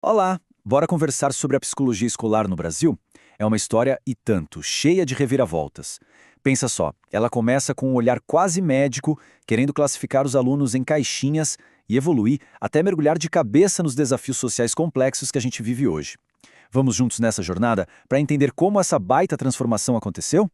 Olá, bora conversar sobre a psicologia escolar no Brasil? É uma história e tanto, cheia de reviravoltas. Pensa só, ela começa com um olhar quase médico, querendo classificar os alunos em caixinhas e evoluir até mergulhar de cabeça nos desafios sociais complexos que a gente vive hoje. Vamos juntos nessa jornada para entender como essa baita transformação aconteceu?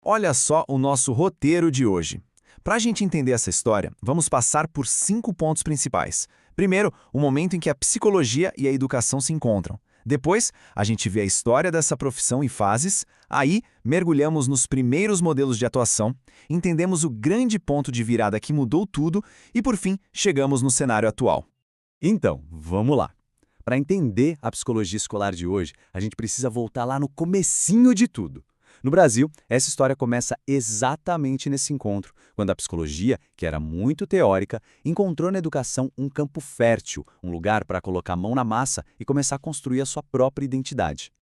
Olha só o nosso roteiro de hoje. Para a gente entender essa história, vamos passar por 5 pontos principais. Primeiro, o momento em que a psicologia e a educação se encontram. Depois, a gente vê a história dessa profissão em fases. Aí, mergulhamos nos primeiros modelos de atuação, entendemos o grande ponto de virada que mudou tudo e, por fim, chegamos no cenário atual. Então, vamos lá. Para entender a psicologia escolar de hoje, a gente precisa voltar lá no comecinho de tudo. No Brasil, essa história começa exatamente nesse encontro, quando a psicologia, que era muito teórica, encontrou na educação um campo fértil, um lugar para colocar a mão na massa e começar a construir a sua própria identidade.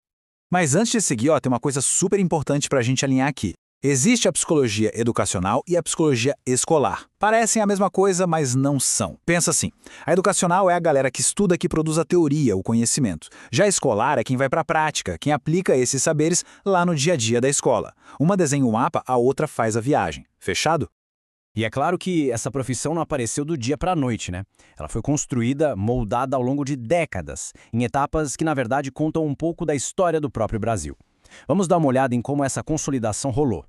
Mas antes de seguir, tem uma coisa super importante para a gente alinhar aqui. Existe a psicologia educacional e a psicologia escolar. Parecem a mesma coisa, mas não são. Pensa assim, a educacional é a galera que estuda, que produz a teoria, o conhecimento. Já a escolar é quem vai para a prática, quem aplica esses saberes lá no dia a dia da escola. Uma desenha o mapa, a outra faz a viagem. Fechado? E é claro que essa profissão não apareceu do dia para a noite, né? Ela foi construída, moldada ao longo de décadas, em etapas que, na verdade, contam um pouco da história do próprio Brasil. Vamos dar uma olhada em como essa consolidação rolou.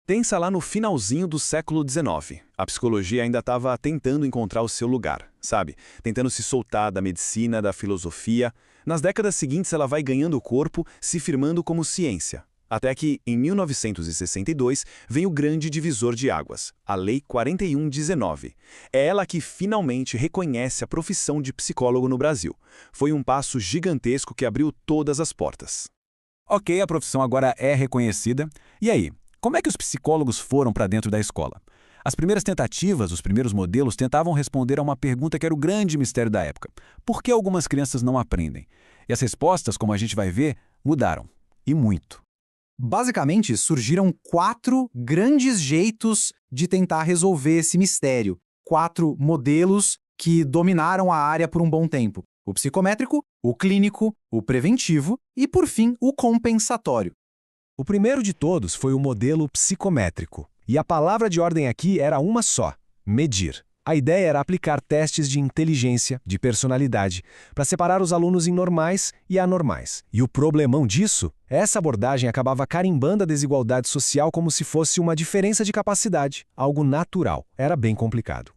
Pensa lá no finalzinho do século XIX. A psicologia ainda estava tentando encontrar o seu lugar, sabe? Tentando se soltar da medicina, da filosofia. Nas décadas seguintes ela vai ganhando corpo, se firmando como ciência. Até que, em 1962, vem o grande divisor de águas, a Lei 4119. É ela que finalmente reconhece a profissão de psicólogo no Brasil. Foi um passo gigantesco que abriu todas as portas. Ok, a profissão agora é reconhecida. E aí, como é que os psicólogos foram para dentro da escola? As primeiras tentativas, os primeiros modelos, tentavam responder a uma pergunta que era o grande mistério da época. Por que algumas crianças não aprendem? E as respostas, como a gente vai ver, mudaram. E muito. Basicamente, surgiram 4 grandes jeitos de tentar resolver esse mistério. 4 modelos que dominaram a área por um bom tempo. O psicométrico, o clínico, o preventivo e, por fim, o compensatório. O primeiro de todos foi o modelo psicométrico. E a palavra de ordem aqui era uma só: medir. A ideia era aplicar testes de inteligência, de personalidade, para separar os alunos em normais e anormais. E o problemão disso? Essa abordagem acabava carimbando a desigualdade social como se fosse uma diferença de capacidade, algo natural. Era bem complicado.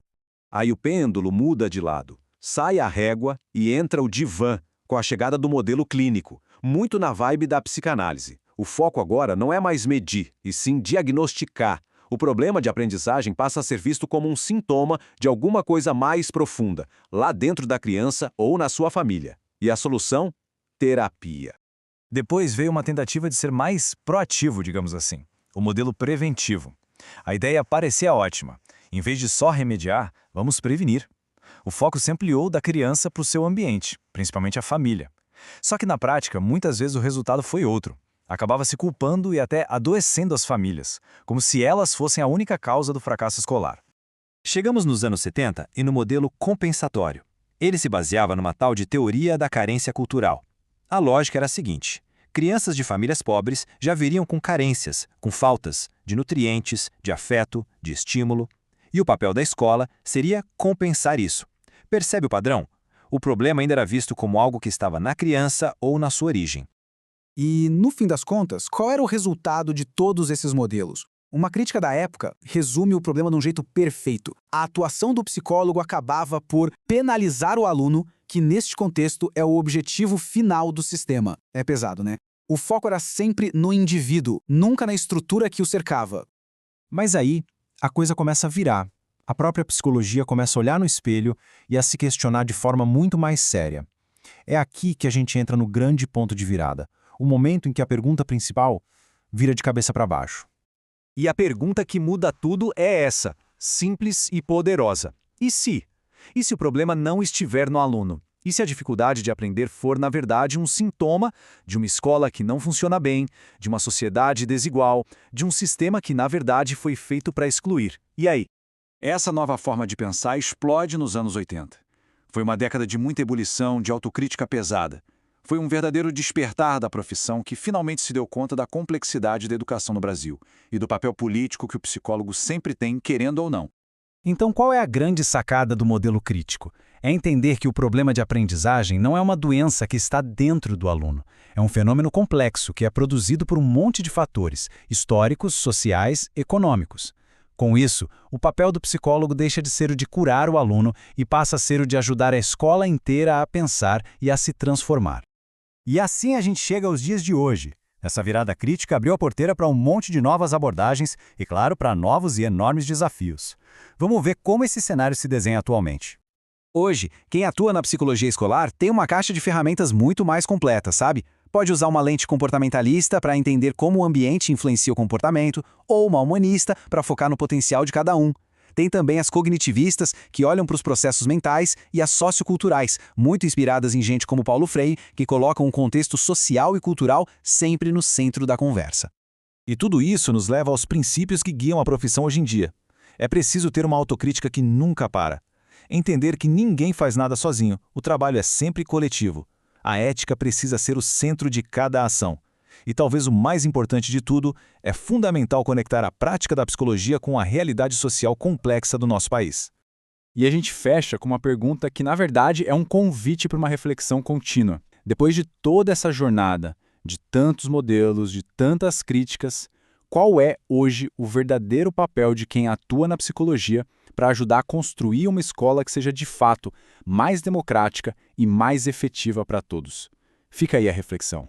Aí o pêndulo muda de lado. Sai a régua e entra o divã, com a chegada do modelo clínico, muito na vibe da psicanálise. O foco agora não é mais medir, e sim diagnosticar. O problema de aprendizagem passa a ser visto como um sintoma de alguma coisa mais profunda, lá dentro da criança ou na sua família. E a solução? Terapia. Depois veio uma tentativa de ser mais proativo, digamos assim, o modelo preventivo. A ideia parecia ótima. Em vez de só remediar, vamos prevenir. O foco se ampliou da criança para o seu ambiente, principalmente a família. Só que na prática, muitas vezes o resultado foi outro. Acabava se culpando e até adoecendo as famílias, como se elas fossem a única causa do fracasso escolar. Chegamos nos anos 70 e no modelo compensatório. Ele se baseava numa tal de teoria da carência cultural. A lógica era a seguinte: crianças de famílias pobres já viriam com carências, com faltas de nutrientes, de afeto, de estímulo. E o papel da escola seria compensar isso. Percebe o padrão? O problema ainda era visto como algo que estava na criança ou na sua origem. E, no fim das contas, qual era o resultado de todos esses modelos? Uma crítica da época resume o problema de um jeito perfeito. A atuação do psicólogo acabava por penalizar o aluno, que neste contexto é o objetivo final do sistema. É pesado, né? O foco era sempre no indivíduo, nunca na estrutura que o cercava. Mas aí, a coisa começa a virar. A própria psicologia começa a olhar no espelho e a se questionar de forma muito mais séria. É aqui que a gente entra no grande ponto de virada, o momento em que a pergunta principal vira de cabeça para baixo. E a pergunta que muda tudo é essa, simples e poderosa. E se? E se o problema não estiver no aluno? E se a dificuldade de aprender for, na verdade, um sintoma de uma escola que não funciona bem, de uma sociedade desigual, de um sistema que, na verdade, foi feito para excluir? E aí? Essa nova forma de pensar explode nos anos 80. Foi uma década de muita ebulição, de autocrítica pesada. Foi um verdadeiro despertar da profissão que finalmente se deu conta da complexidade da educação no Brasil e do papel político que o psicólogo sempre tem, querendo ou não. Então, qual é a grande sacada do modelo crítico? É entender que o problema de aprendizagem não é uma doença que está dentro do aluno. É um fenômeno complexo que é produzido por um monte de fatores históricos, sociais, econômicos. Com isso, o papel do psicólogo deixa de ser o de curar o aluno e passa a ser o de ajudar a escola inteira a pensar e a se transformar. E assim a gente chega aos dias de hoje. Essa virada crítica abriu a porteira para um monte de novas abordagens e, claro, para novos e enormes desafios. Vamos ver como esse cenário se desenha atualmente. Hoje, quem atua na psicologia escolar tem uma caixa de ferramentas muito mais completa, sabe? Pode usar uma lente comportamentalista para entender como o ambiente influencia o comportamento, ou uma humanista para focar no potencial de cada um. Tem também as cognitivistas, que olham para os processos mentais, e as socioculturais, muito inspiradas em gente como Paulo Freire, que colocam um contexto social e cultural sempre no centro da conversa. E tudo isso nos leva aos princípios que guiam a profissão hoje em dia. É preciso ter uma autocrítica que nunca para. Entender que ninguém faz nada sozinho, o trabalho é sempre coletivo. A ética precisa ser o centro de cada ação. E talvez o mais importante de tudo, é fundamental conectar a prática da psicologia com a realidade social complexa do nosso país. E a gente fecha com uma pergunta que, na verdade, é um convite para uma reflexão contínua. Depois de toda essa jornada, de tantos modelos, de tantas críticas, qual é hoje o verdadeiro papel de quem atua na psicologia para ajudar a construir uma escola que seja de fato mais democrática e mais efetiva para todos? Fica aí a reflexão.